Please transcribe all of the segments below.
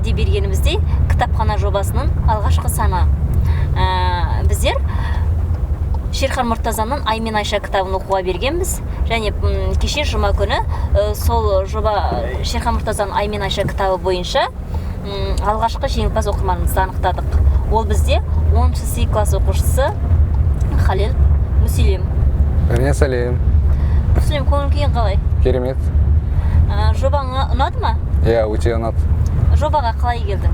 уәде бергеніміздей кітапхана жобасының алғашқы саны. Біздер Шерхан Мұртазаның Ай мен Айша кітабын оқуға бергенбіз, және кеше жұма күні сол жоба Шерхан Мұртазаның Ай мен Айша кітабы бойынша алғашқы жеңімпаз оқырманымызды анықтадық. Ол бізде 10-шы С класс оқушысы Халел Мүсілем. Сәлем. Мүсілем, көңіл күйің қалай? Керемет. Жобаңа ұнады ма? Иә, өте ұнады. Жобаға қалай келдің?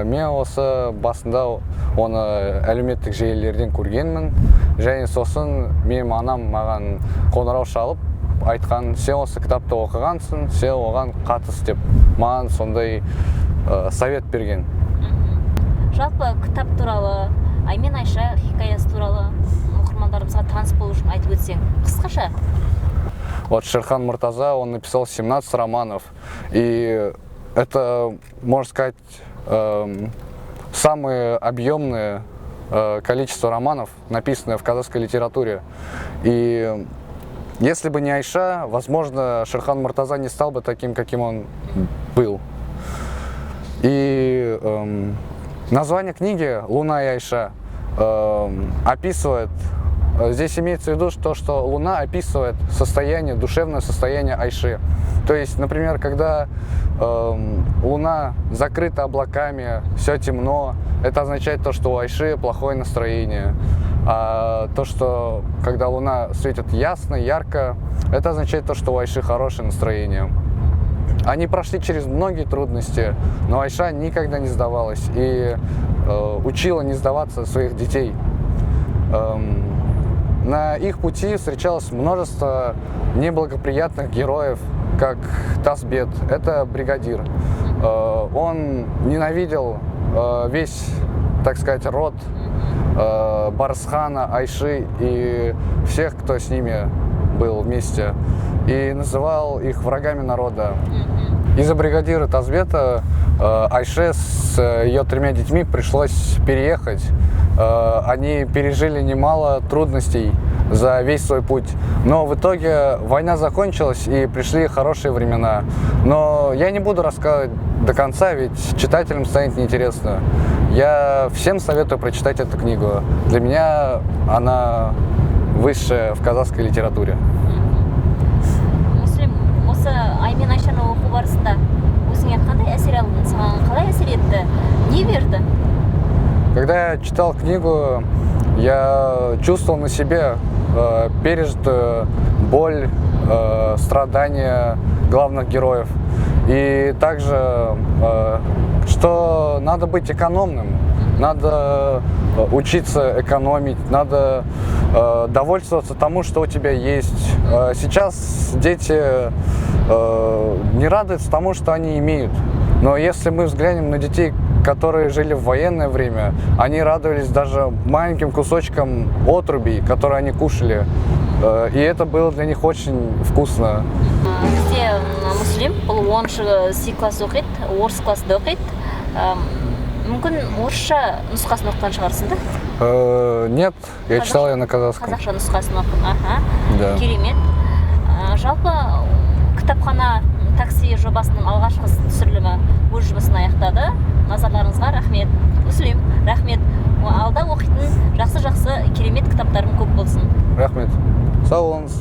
Мен осы басында оны әлеуметтік желілерден көргенмін, және сосын менің анам маған қоңырау шалып айтқан, сен осы кітапты оқығансың, сен оған қатыс деп маған сондай совет берген. Жалпы кітап туралы, Ай мен Айша хикаясы туралы оқырмандарымызға таныс болу үшін айтып өтсең, қысқаша. Вот Шерхан Муртаза, он написал 17 романов, и это, можно сказать, самое объемное количество романов, написанное в казахской литературе. И если бы не Айша, возможно, Шерхан Муртаза не стал бы таким, каким он был. И название книги «Луна и Айша» описывает, здесь имеется в виду, что Луна описывает состояние, душевное состояние Айши. То есть, например, когда Луна закрыта облаками, все темно, это означает то, что у Айши плохое настроение. А то, что когда Луна светит ясно, ярко, это означает то, что у Айши хорошее настроение. Они прошли через многие трудности, но Айша никогда не сдавалась и учила не сдаваться своих детей. На их пути встречалось множество неблагоприятных героев, как Тазбет, это бригадир. Он ненавидел весь, так сказать, род Барсхана, Айши и всех, кто с ними был вместе, и называл их врагами народа. Из-за бригадира Тазбета Айше с ее 3 детьми пришлось переехать. Они пережили немало трудностей за весь свой путь. Но в итоге война закончилась и пришли хорошие времена. Но я не буду рассказывать до конца, ведь читателям станет неинтересно. Я всем советую прочитать эту книгу. Для меня она высшая в казахской литературе. Мүсілем, осы Ай мен Айшаны оқу барысында өзіңе қандай әсер алдың? Саған қалай әсер етті? Не берді? Когда я читал книгу, я чувствовал на себе пережитую боль, страдания главных героев. И также, что надо быть экономным, надо учиться экономить, надо довольствоваться тому, что у тебя есть. Сейчас дети не радуются тому, что они имеют. Но если мы взглянем на детей, которые жили в военное время, они радовались даже маленьким кусочкам отрубей, которые они кушали. И это было для них очень вкусно. Бізде Мүсілем, бұл 10-шы С класс оқиды, орыс классында оқиды. Мүмкін орысша нұсқасын оқыған шығарсың да? Нет, я читал ее на казахском. Қазақша нұсқасын оқыдың. Да. Керемет. Жалпы кітапхана такси жобасының алғашқы түсірілімі өз жұмысын аяқтады. Назарларыңызға рахмет. Мүсілем, рахмет. Алда оқитын жақсы керемет кітаптарың көп болсын. Рахмет. Сау болыңыз.